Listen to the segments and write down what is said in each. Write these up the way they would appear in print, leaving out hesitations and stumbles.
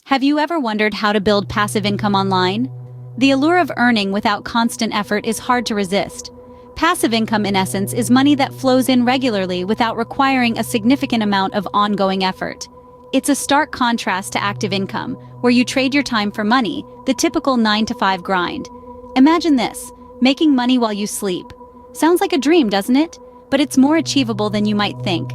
Have you ever wondered how to build passive income online? The allure of earning without constant effort is hard to resist. Passive income, in essence, is money that flows in regularly without requiring a significant amount of ongoing effort. It's a stark contrast to active income, where you trade your time for money, the typical 9-to-5 grind. Imagine this, making money while you sleep. Sounds like a dream, doesn't it? But it's more achievable than you might think.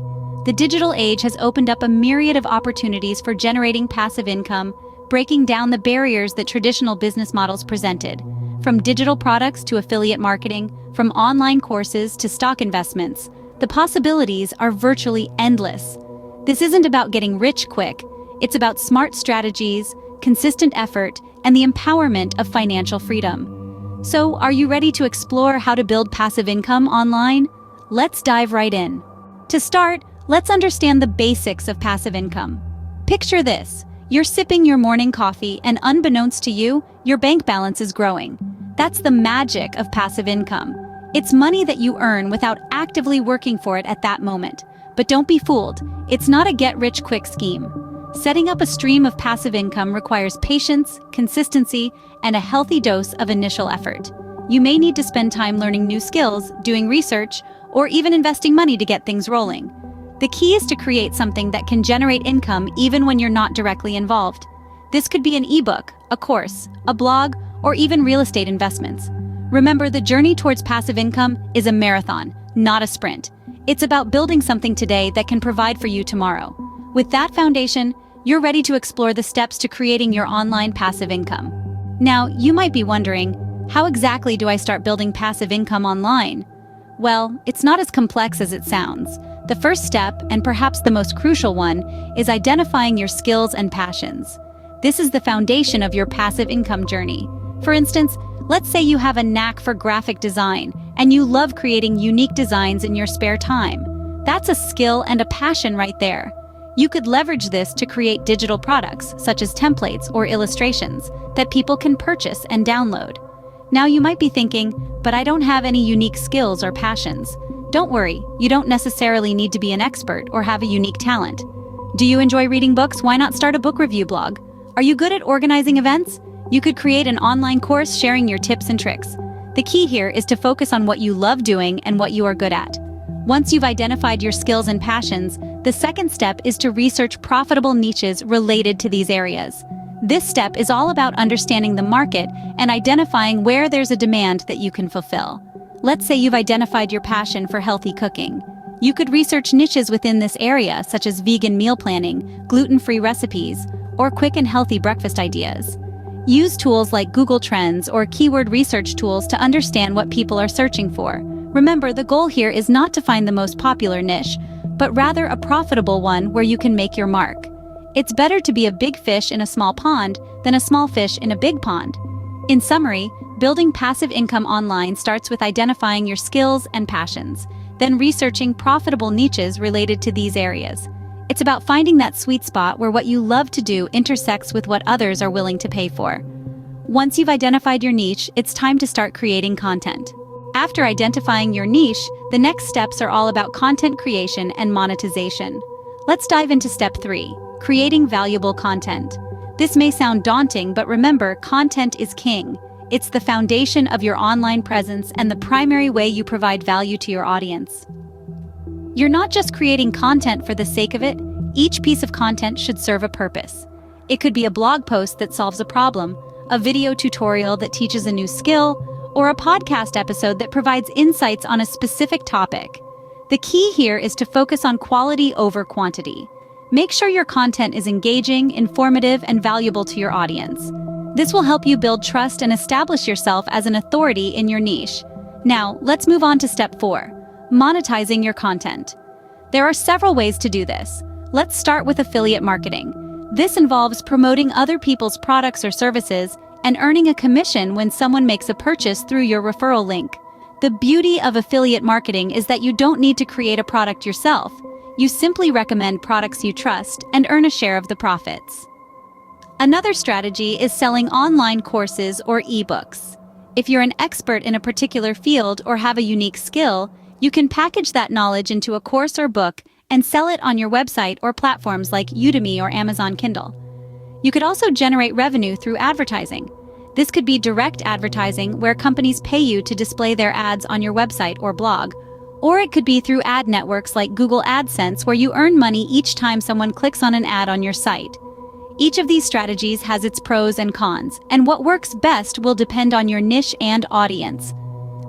The digital age has opened up a myriad of opportunities for generating passive income, breaking down the barriers that traditional business models presented. From digital products to affiliate marketing, from online courses to stock investments, the possibilities are virtually endless. This isn't about getting rich quick, it's about smart strategies, consistent effort, and the empowerment of financial freedom. So, are you ready to explore how to build passive income online? Let's dive right in. To start, let's understand the basics of passive income. Picture this. You're sipping your morning coffee and unbeknownst to you, your bank balance is growing. That's the magic of passive income. It's money that you earn without actively working for it at that moment. But don't be fooled, it's not a get-rich-quick scheme. Setting up a stream of passive income requires patience, consistency, and a healthy dose of initial effort. You may need to spend time learning new skills, doing research, or even investing money to get things rolling. The key is to create something that can generate income even when you're not directly involved. This could be an ebook, a course, a blog, or even real estate investments. Remember, the journey towards passive income is a marathon, not a sprint. It's about building something today that can provide for you tomorrow. With that foundation, you're ready to explore the steps to creating your online passive income. Now, you might be wondering, how exactly do I start building passive income online? Well, it's not as complex as it sounds. The first step, and perhaps the most crucial one, is identifying your skills and passions. This is the foundation of your passive income journey. For instance, let's say you have a knack for graphic design, and you love creating unique designs in your spare time. That's a skill and a passion right there. You could leverage this to create digital products, such as templates or illustrations, that people can purchase and download. Now you might be thinking, but I don't have any unique skills or passions. Don't worry, you don't necessarily need to be an expert or have a unique talent. Do you enjoy reading books? Why not start a book review blog? Are you good at organizing events? You could create an online course sharing your tips and tricks. The key here is to focus on what you love doing and what you are good at. Once you've identified your skills and passions, the second step is to research profitable niches related to these areas. This step is all about understanding the market and identifying where there's a demand that you can fulfill. Let's say you've identified your passion for healthy cooking. You could research niches within this area, such as vegan meal planning, gluten-free recipes, or quick and healthy breakfast ideas. Use tools like Google Trends or keyword research tools to understand what people are searching for. Remember, the goal here is not to find the most popular niche, but rather a profitable one where you can make your mark. It's better to be a big fish in a small pond than a small fish in a big pond. In summary, building passive income online starts with identifying your skills and passions, then researching profitable niches related to these areas. It's about finding that sweet spot where what you love to do intersects with what others are willing to pay for. Once you've identified your niche, it's time to start creating content. After identifying your niche, the next steps are all about content creation and monetization. Let's dive into step 3, creating valuable content. This may sound daunting, but remember, content is king. It's the foundation of your online presence and the primary way you provide value to your audience. You're not just creating content for the sake of it. Each piece of content should serve a purpose. It could be a blog post that solves a problem, a video tutorial that teaches a new skill, or a podcast episode that provides insights on a specific topic. The key here is to focus on quality over quantity. Make sure your content is engaging, informative, and valuable to your audience. This will help you build trust and establish yourself as an authority in your niche. Now, let's move on to step 4, monetizing your content. There are several ways to do this. Let's start with affiliate marketing. This involves promoting other people's products or services and earning a commission when someone makes a purchase through your referral link. The beauty of affiliate marketing is that you don't need to create a product yourself. You simply recommend products you trust and earn a share of the profits. Another strategy is selling online courses or ebooks. If you're an expert in a particular field or have a unique skill, you can package that knowledge into a course or book and sell it on your website or platforms like Udemy or Amazon Kindle. You could also generate revenue through advertising. This could be direct advertising where companies pay you to display their ads on your website or blog. Or it could be through ad networks like Google AdSense where you earn money each time someone clicks on an ad on your site. Each of these strategies has its pros and cons, and what works best will depend on your niche and audience.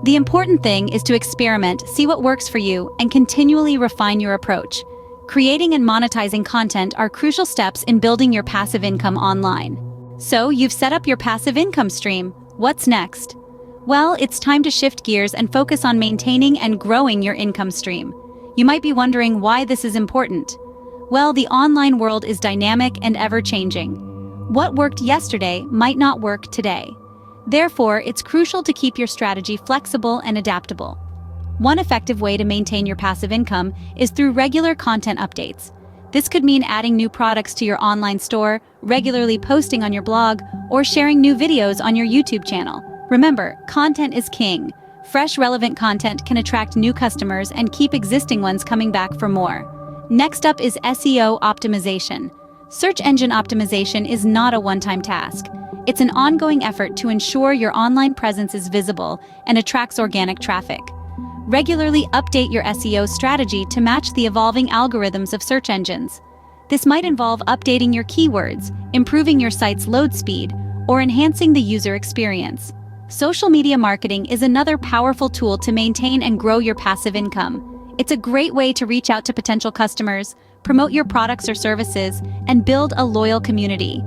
The important thing is to experiment, see what works for you, and continually refine your approach. Creating and monetizing content are crucial steps in building your passive income online. So, you've set up your passive income stream. What's next? Well, it's time to shift gears and focus on maintaining and growing your income stream. You might be wondering why this is important. Well, the online world is dynamic and ever-changing. What worked yesterday might not work today. Therefore, it's crucial to keep your strategy flexible and adaptable. One effective way to maintain your passive income is through regular content updates. This could mean adding new products to your online store, regularly posting on your blog, or sharing new videos on your YouTube channel. Remember, content is king. Fresh, relevant content can attract new customers and keep existing ones coming back for more. Next up is SEO optimization. Search engine optimization is not a one-time task. It's an ongoing effort to ensure your online presence is visible and attracts organic traffic. Regularly update your SEO strategy to match the evolving algorithms of search engines. This might involve updating your keywords, improving your site's load speed, or enhancing the user experience. Social media marketing is another powerful tool to maintain and grow your passive income. It's a great way to reach out to potential customers, promote your products or services, and build a loyal community.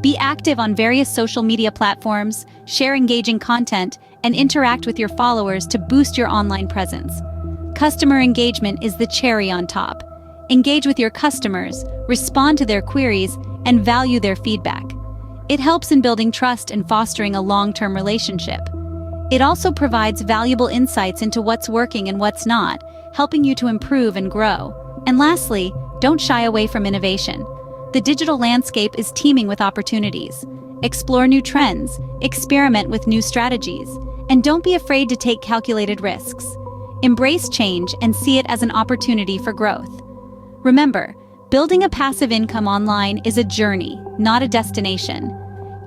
Be active on various social media platforms, share engaging content, and interact with your followers to boost your online presence. Customer engagement is the cherry on top. Engage with your customers, respond to their queries, and value their feedback. It helps in building trust and fostering a long-term relationship. It also provides valuable insights into what's working and what's not, helping you to improve and grow. And lastly, don't shy away from innovation. The digital landscape is teeming with opportunities. Explore new trends, experiment with new strategies, and don't be afraid to take calculated risks. Embrace change and see it as an opportunity for growth. Remember, building a passive income online is a journey, not a destination.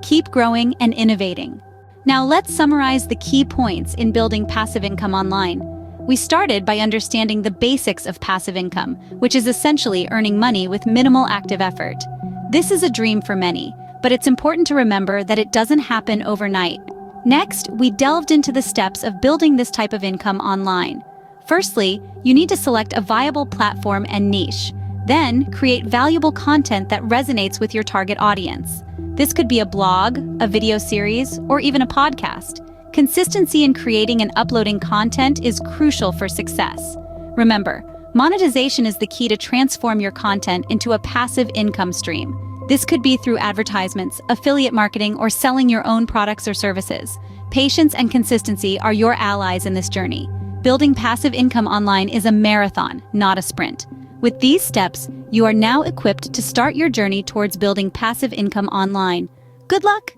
Keep growing and innovating. Now let's summarize the key points in building passive income online. We started by understanding the basics of passive income, which is essentially earning money with minimal active effort. This is a dream for many, but it's important to remember that it doesn't happen overnight. Next, we delved into the steps of building this type of income online. Firstly, you need to select a viable platform and niche. Then, create valuable content that resonates with your target audience. This could be a blog, a video series, or even a podcast. Consistency in creating and uploading content is crucial for success. Remember, monetization is the key to transform your content into a passive income stream. This could be through advertisements, affiliate marketing, or selling your own products or services. Patience and consistency are your allies in this journey. Building passive income online is a marathon, not a sprint. With these steps, you are now equipped to start your journey towards building passive income online. Good luck!